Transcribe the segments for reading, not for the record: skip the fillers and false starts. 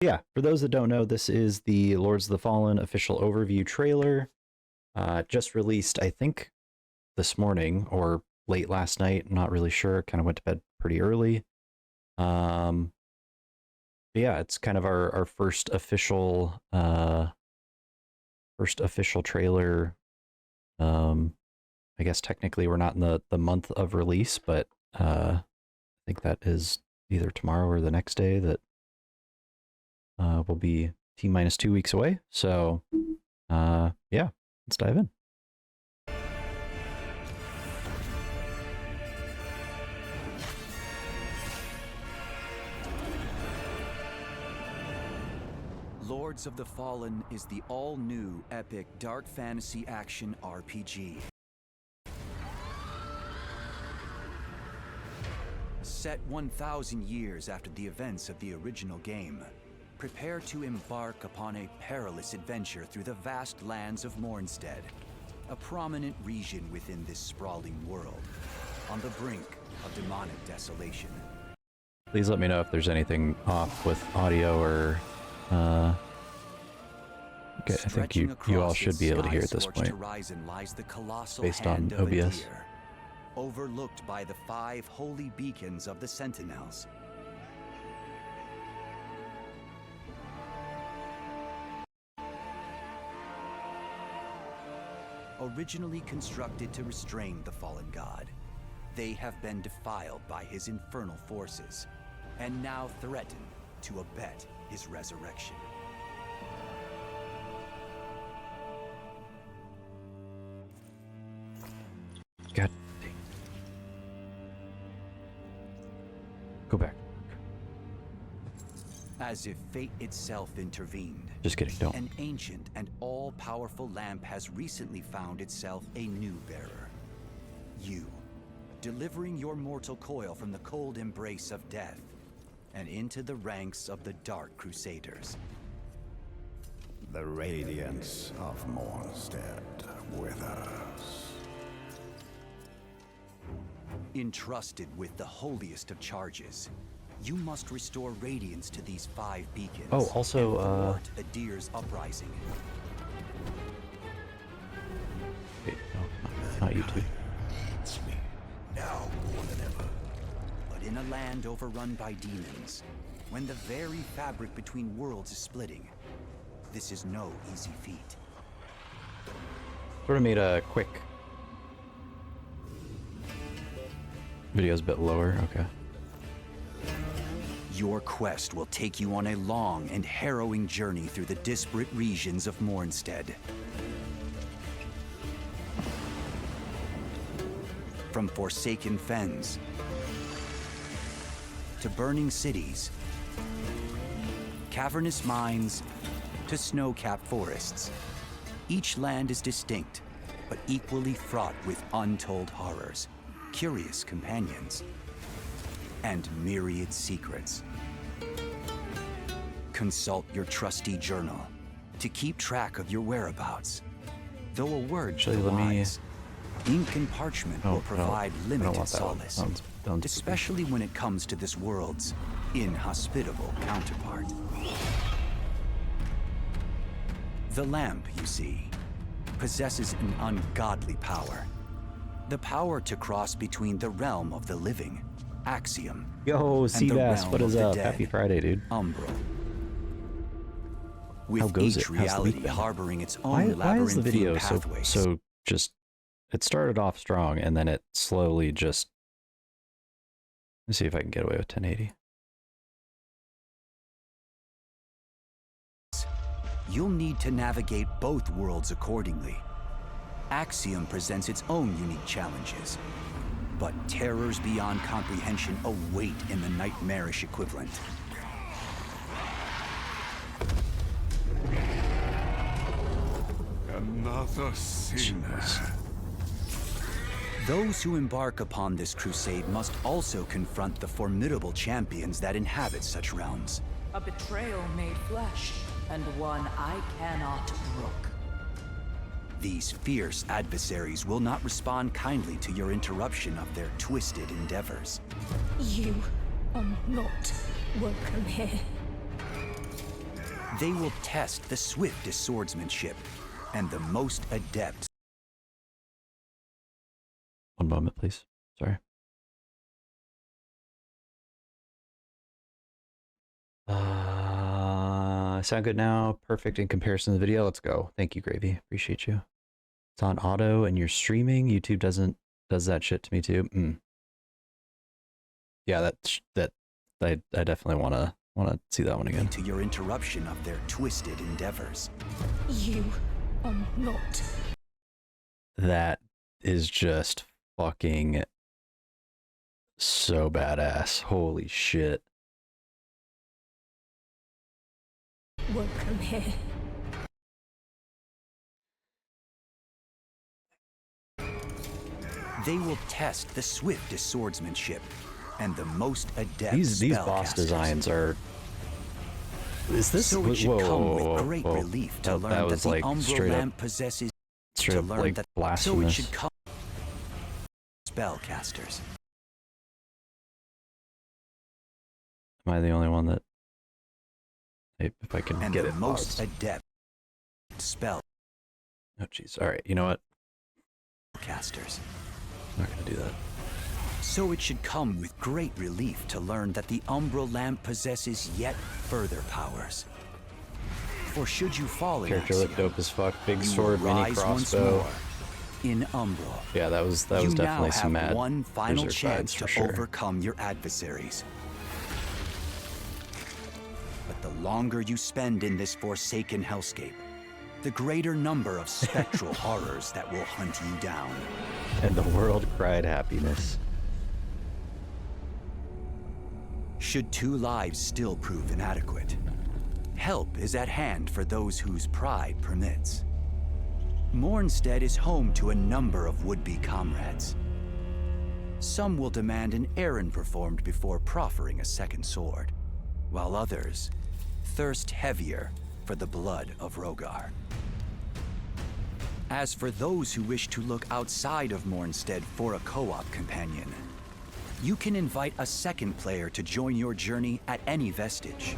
Yeah, for those that don't know, this is the Lords of the Fallen official overview trailer. Just released, I think, this morning or late last night. I'm not really sure. Kind of went to bed pretty early. Yeah, it's kind of our first official trailer. I guess technically we're not in the month of release, but I think that is either tomorrow or the next day that we'll be T-minus 2 weeks away. So yeah, let's dive in. Lords of the Fallen is the all-new epic dark fantasy action RPG. Set 1,000 years after the events of the original game, prepare to embark upon a perilous adventure through the vast lands of Mornstead, a prominent region within this sprawling world, on the brink of demonic desolation. Please let me know if there's anything off with audio or okay, I think you all should be able to hear at this point based on OBS. Overlooked by the 5 holy beacons of the Sentinels. Originally constructed to restrain the fallen god, they have been defiled by his infernal forces, and now threaten to abet his resurrection. God. Go back. As if fate itself intervened. Just kidding, don't. An ancient and all-powerful lamp has recently found itself a new bearer. You, delivering your mortal coil from the cold embrace of death and into the ranks of the Dark Crusaders. The radiance of Mornstead withers. Entrusted with the holiest of charges, you must restore radiance to these 5 beacons. Oh, also, and thwart Adir's uprising. Wait, no, not you two. It's me, now more than ever. But in a land overrun by demons, when the very fabric between worlds is splitting, this is no easy feat. Sort of made a quick video's a bit lower, okay. Your quest will take you on a long and harrowing journey through the disparate regions of Mornstead. From forsaken fens to burning cities, cavernous mines to snow-capped forests, each land is distinct, but equally fraught with untold horrors, curious companions, and myriad secrets. Consult your trusty journal to keep track of your whereabouts. Though a word Actually, let me... lies, ink and parchment will provide limited solace, especially when it comes to this world's inhospitable counterpart. The lamp, you see, possesses an ungodly power. The power to cross between the realm of the living, Axiom, Yo, and the Seabass, realm what of is the up? dead, Happy Friday, dude. Umbral. How With goes each it? How's the reality week been? harboring its Why own is the labyrinthine video pathways. so just... It started off strong, and then it slowly just... Let's see if I can get away with 1080. You'll need to navigate both worlds accordingly. Axiom presents its own unique challenges, but terrors beyond comprehension await in the nightmarish equivalent. Another sinner. Those who embark upon this crusade must also confront the formidable champions that inhabit such realms. A betrayal made flesh, and one I cannot brook. These fierce adversaries will not respond kindly to your interruption of their twisted endeavors. You are not welcome here. They will test the swiftest swordsmanship and the most adept. One moment, please. Sorry. Sound good now? Perfect in comparison to the video. Let's go. Thank you, Gravy. Appreciate you. It's on auto and you're streaming. YouTube does that shit to me too. Yeah, I definitely wanna see that one again. To your interruption of their twisted endeavors. You are not. That is just fucking so badass. Holy shit. Welcome here. They will test the swiftest swordsmanship and the most adept These boss spellcasters. designs are. Is this? So it should whoa, come whoa, with whoa, great whoa. relief to That learn that was the like Umbral straight lamp up, possesses. straight To up learn like that, so it blasphemous. should come. Spellcasters. Am I the only one that? If I can And get the it most paused. adept spellcasters. Oh jeez. All right. You know what? I'm not gonna do that. So it should come with great relief to learn that the Umbral lamp possesses yet further powers. For should you fall in Character looked dope as fuck. Big you sword, will mini rise once crossbow. more in Umbral. Yeah, that was You definitely now some have mad one final Berserk chance vibes to for sure. overcome your adversaries. But the longer you spend in this forsaken hellscape, the greater number of spectral horrors that will hunt you down. And the world cried happiness. Should 2 lives still prove inadequate, help is at hand for those whose pride permits. Mornstead is home to a number of would-be comrades. Some will demand an errand performed before proffering a second sword, while others thirst heavier for the blood of Rogar. As for those who wish to look outside of Mornstead for a co-op companion, you can invite a second player to join your journey at any vestige.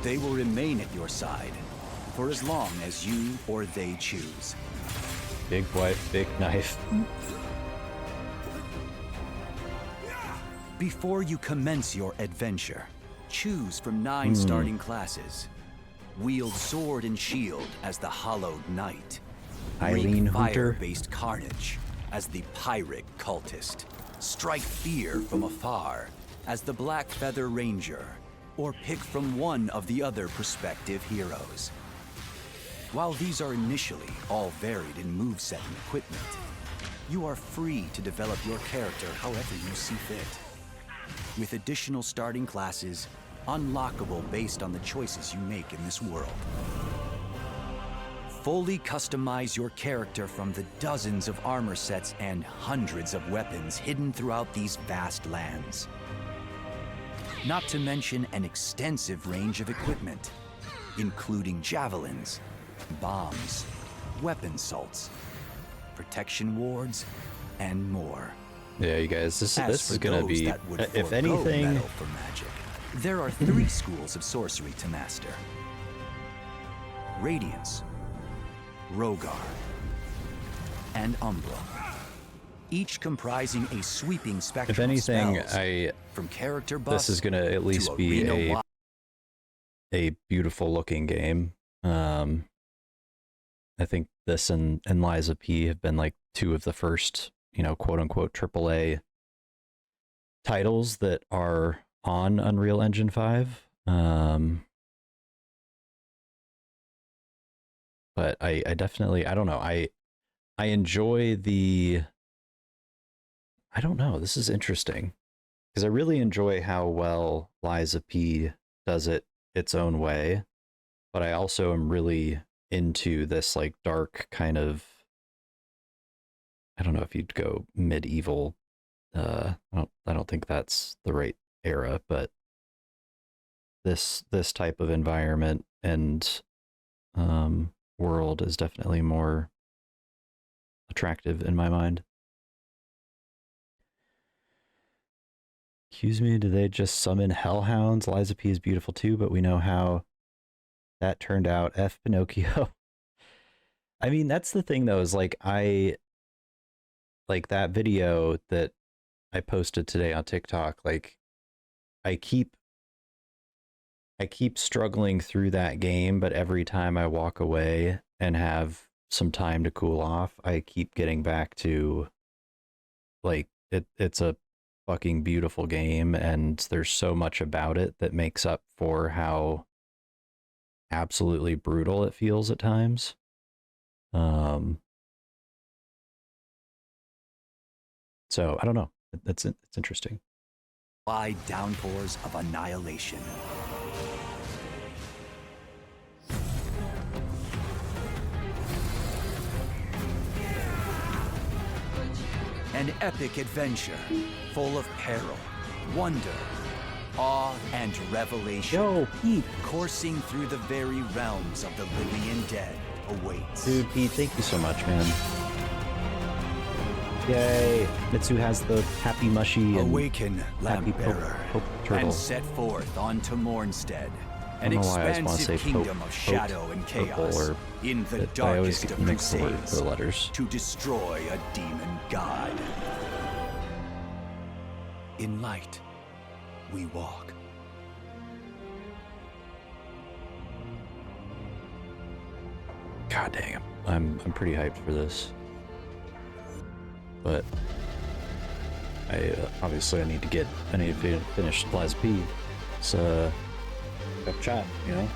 They will remain at your side for as long as you or they choose. Big wife, big knife. Before you commence your adventure, choose from 9 starting classes. Wield sword and shield as the Hollowed Knight. Eileen Wreak Hunter. fire-based carnage as the Pyric Cultist. Strike fear from afar as the Black Feather Ranger, or pick from one of the other prospective heroes. While these are initially all varied in moveset and equipment, you are free to develop your character however you see fit. With additional starting classes, unlockable based on the choices you make in this world. Fully customize your character from the dozens of armor sets and hundreds of weapons hidden throughout these vast lands. Not to mention an extensive range of equipment, including javelins, bombs, weapon salts, protection wards, and more. Yeah, you guys, this As is for gonna those be, that would if forego anything, metal for magic, there are 3 schools of sorcery to master: Radiance, Rogar, and Umbra. Each comprising a sweeping spectrum if anything, of spells, from character buffs this is gonna at least to be arena a beautiful looking game. I think this and Lies of P have been like 2 of the first, quote unquote AAA titles that are on Unreal Engine 5. But I definitely, I don't know, I enjoy the, I don't know, this is interesting because I really enjoy how well Lies of P does it its own way, but I also am really into this like dark kind of, I don't know if you'd go medieval, I don't think that's the right era, but this type of environment and world is definitely more attractive in my mind. Excuse me, do they just summon hellhounds? Lies of P is beautiful too, but we know how That turned out F Pinocchio. I mean, that's the thing though, is like like that video that I posted today on TikTok, like I keep struggling through that game, but every time I walk away and have some time to cool off, I keep getting back to like it's a fucking beautiful game, and there's so much about it that makes up for how absolutely brutal it feels at times. So I don't know. It's interesting. Wide downpours of annihilation. An epic adventure full of peril, wonder, awe, and revelation. Yo, Pete. Coursing through the very realms of the living and dead awaits. Dude, Pete, thank you so much, man. Yay! Mitsu has the happy mushy and Awaken, happy Lamp-bearer, Pope Turtle. and set forth onto Mornstead, an I don't know why I always wanna expansive say kingdom Pope of shadow and Purple, chaos, or in the I always darkest get of mixed the crusades, letters. to destroy a demon god. In light, we walk. God dang, I'm pretty hyped for this. But obviously I need to finish Class P. It's a tough chat, you know?